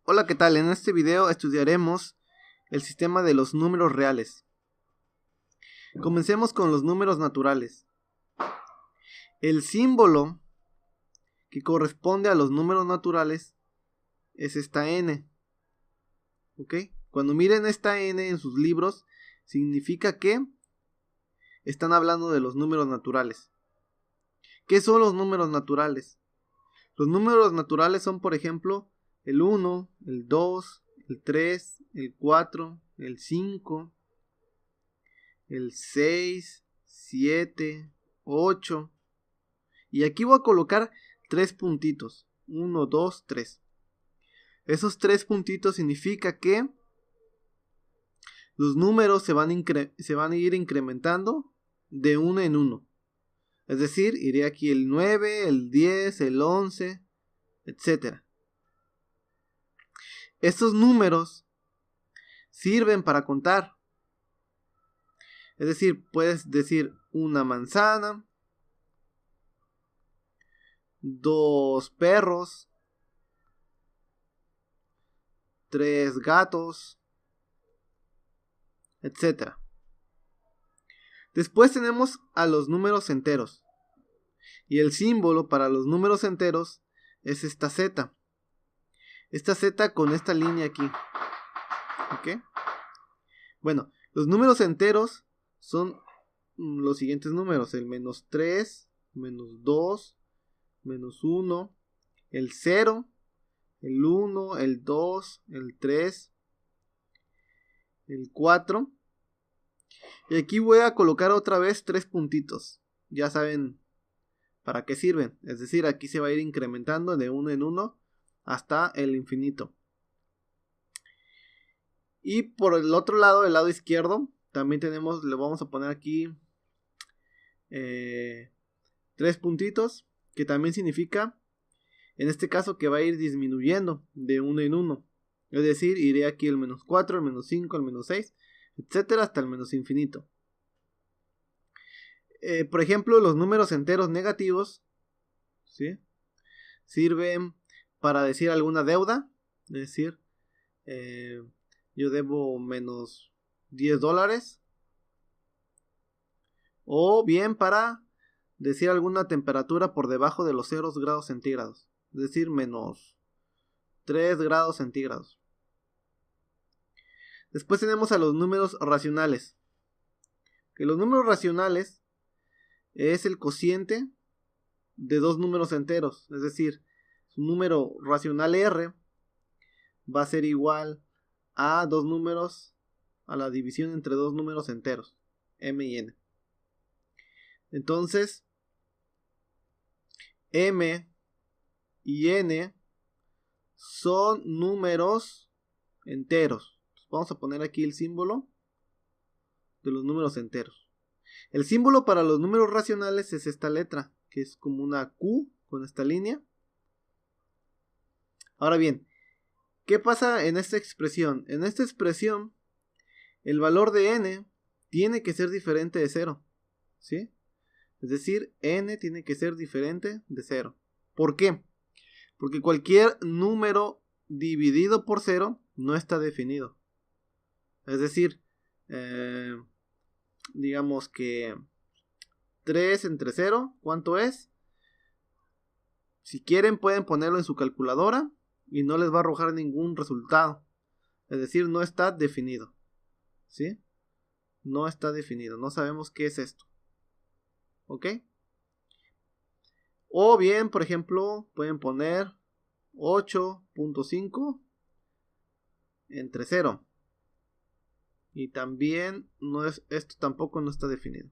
Hola, ¿qué tal? En este video estudiaremos el sistema de los números reales. Comencemos con los números naturales. El símbolo que corresponde a los números naturales es esta n. ¿Ok? Cuando miren esta n en sus libros, significa que están hablando de los números naturales. ¿Qué son los números naturales? Los números naturales son, por ejemplo, el 1, el 2, el 3, el 4, el 5, el 6, 7, 8. Y aquí voy a colocar 3 puntitos. 1, 2, 3. Esos 3 puntitos significa que los números se van a ir incrementando de uno en uno. Es decir, iré aquí el 9, el 10, el 11, etc. Estos números sirven para contar. Es decir, puedes decir una manzana, 2 perros, 3 gatos, etc. Después tenemos a los números enteros. Y el símbolo para los números enteros es esta Z. Esta Z con esta línea aquí. ¿Ok? Bueno, los números enteros son los siguientes números. El menos 3, menos 2, menos 1, el 0, el 1, el 2, el 3, el 4. Y aquí voy a colocar otra vez 3 puntitos. Ya saben para qué sirven. Es decir, aquí se va a ir incrementando de uno en uno hasta el infinito. Y por el otro lado, el lado izquierdo, también tenemos, le vamos a poner aquí 3 puntitos, que también significa, en este caso, que va a ir disminuyendo de uno en uno. Es decir, iré aquí el menos 4, el menos 5, el menos 6, etcétera, hasta el menos infinito. Por ejemplo, los números enteros negativos, ¿sí?, sirven para decir alguna deuda. Es decir, yo debo menos $10. O bien para decir alguna temperatura por debajo de los 0 grados centígrados. Es decir, menos 3 grados centígrados. Después tenemos a los números racionales. Que los números racionales es el cociente de dos números enteros. Es decir, su número racional R va a ser igual a dos números, a la división entre dos números enteros, M y N. Entonces, M y N son números enteros. Vamos a poner aquí el símbolo de los números enteros. El símbolo para los números racionales es esta letra, que es como una Q con esta línea. Ahora bien, ¿qué pasa en esta expresión? En esta expresión, el valor de n tiene que ser diferente de 0, ¿sí? Es decir, n tiene que ser diferente de 0. ¿Por qué? Porque cualquier número dividido por 0 no está definido. Es decir, digamos que 3 entre 0, ¿cuánto es? Si quieren pueden ponerlo en su calculadora y no les va a arrojar ningún resultado. Es decir, no está definido, ¿sí? No está definido, no sabemos qué es esto. ¿Ok? O bien, por ejemplo, pueden poner 8.5 entre 0. Y también esto tampoco no está definido.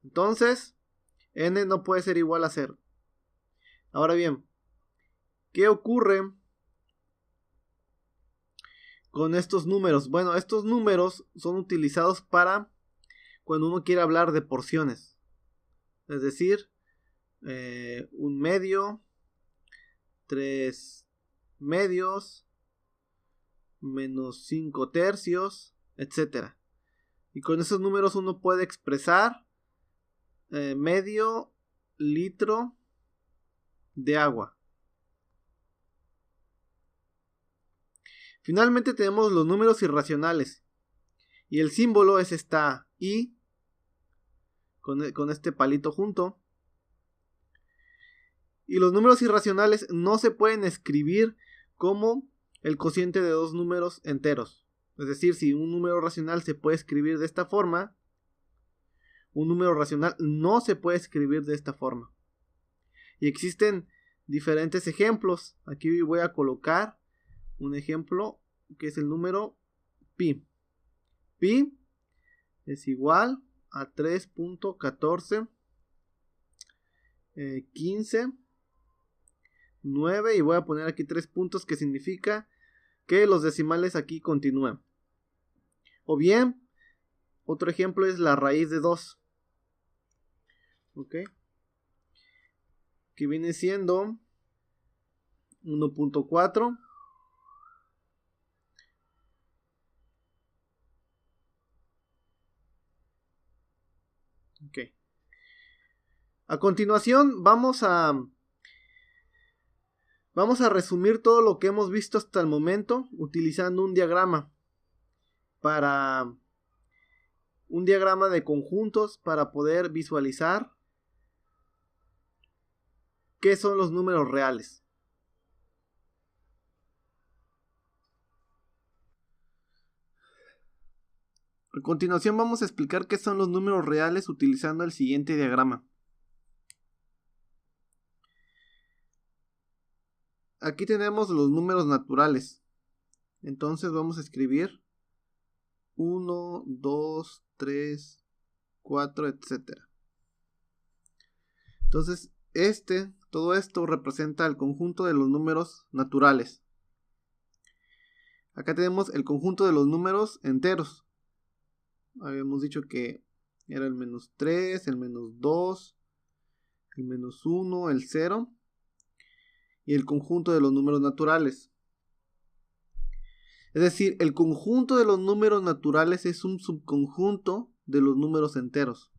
Entonces, n no puede ser igual a 0. Ahora bien, ¿qué ocurre con estos números? Bueno, estos números son utilizados para cuando uno quiere hablar de porciones. Es decir, 1 medio, 3 medios, menos 5 tercios, etc. Y con esos números uno puede expresar medio litro de agua. Finalmente tenemos los números irracionales. Y el símbolo es esta I con este palito junto. Y los números irracionales no se pueden escribir como el cociente de dos números enteros. Es decir, si un número racional se puede escribir de esta forma, un número racional no se puede escribir de esta forma. Y existen diferentes ejemplos. Aquí voy a colocar un ejemplo que es el número pi. Pi es igual a 3.14 15 9, y voy a poner aquí 3 puntos, que significa que los decimales aquí continúan. O bien, otro ejemplo es la raíz de 2. Ok, que viene siendo 1.4 ok. A continuación vamos a resumir todo lo que hemos visto hasta el momento utilizando un diagrama de conjuntos para poder visualizar qué son los números reales. A continuación vamos a explicar qué son los números reales utilizando el siguiente diagrama. Aquí tenemos los números naturales. Entonces vamos a escribir 1, 2, 3, 4, etc. Entonces todo esto representa el conjunto de los números naturales. Acá tenemos el conjunto de los números enteros. Habíamos dicho que era el menos 3, el menos 2, el menos 1, el 0 y el conjunto de los números naturales. Es decir, el conjunto de los números naturales es un subconjunto de los números enteros.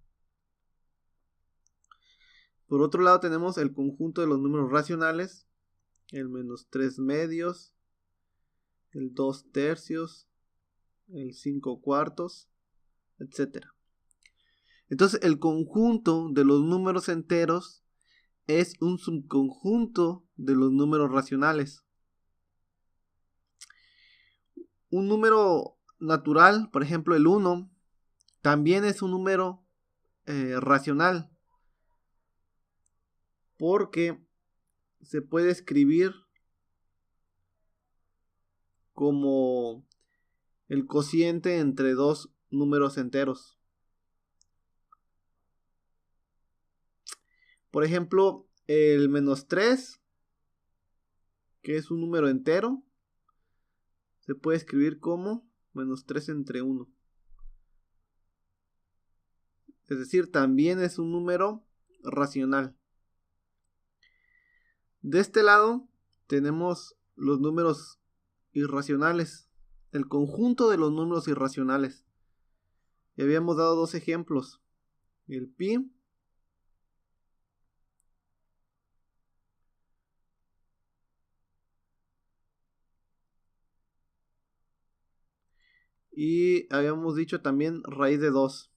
Por otro lado tenemos el conjunto de los números racionales, el menos 3 medios, el 2 tercios, el 5 cuartos, etc. Entonces el conjunto de los números enteros es un subconjunto de los números racionales. Un número natural, por ejemplo el 1, también es un número racional, porque se puede escribir como el cociente entre dos números enteros. Por ejemplo, el menos 3, que es un número entero, se puede escribir como menos 3 entre 1. Es decir, también es un número racional. De este lado tenemos los números irracionales, el conjunto de los números irracionales. Y habíamos dado dos ejemplos, el pi y habíamos dicho también raíz de 2.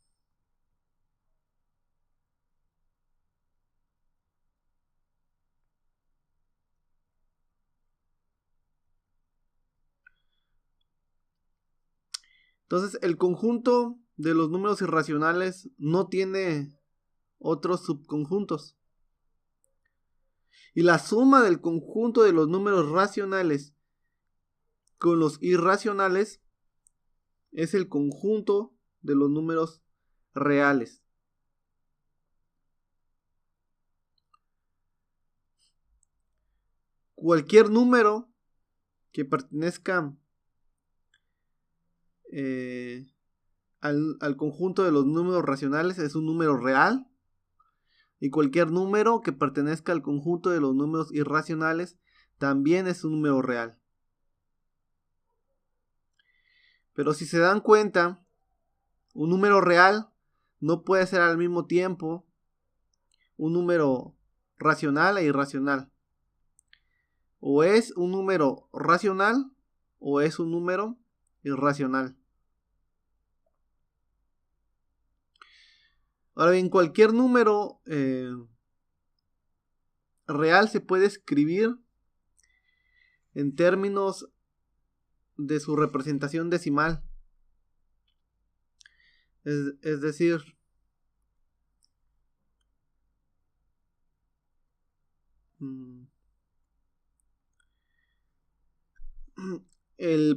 Entonces el conjunto de los números irracionales no tiene otros subconjuntos. Y la suma del conjunto de los números racionales con los irracionales es el conjunto de los números reales. Cualquier número que pertenezca al conjunto de los números racionales es un número real, y cualquier número que pertenezca al conjunto de los números irracionales también es un número real. Pero si se dan cuenta, un número real no puede ser al mismo tiempo un número racional e irracional. O es un número racional o es un número irracional. Ahora bien, cualquier número real se puede escribir en términos de su representación decimal. Es decir,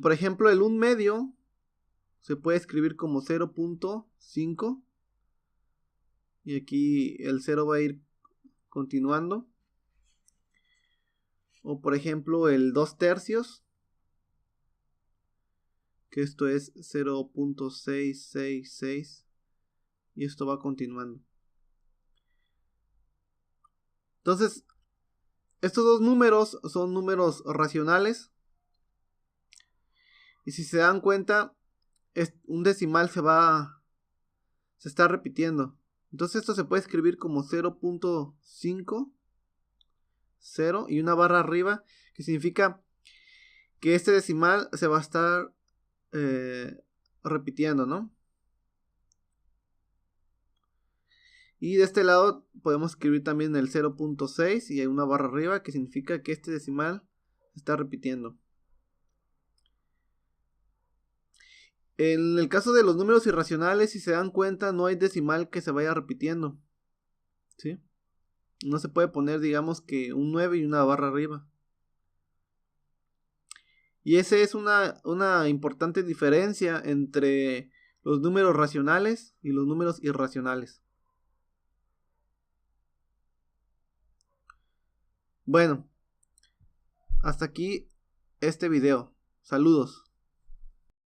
por ejemplo, el 1 medio se puede escribir como 0.5 y aquí el 0 va a ir continuando. O por ejemplo el 2 tercios, que esto es 0.666 y esto va continuando. Entonces, estos dos números son números racionales. Y si se dan cuenta, un decimal se está repitiendo. Entonces esto se puede escribir como 0.5, 0 y una barra arriba, que significa que este decimal se va a estar repitiendo, ¿no? Y de este lado podemos escribir también el 0.6 y hay una barra arriba, que significa que este decimal se está repitiendo. En el caso de los números irracionales, si se dan cuenta, no hay decimal que se vaya repitiendo, ¿sí? No se puede poner, digamos, que un 9 y una barra arriba. Y esa es una importante diferencia entre los números racionales y los números irracionales. Bueno, hasta aquí este video. Saludos.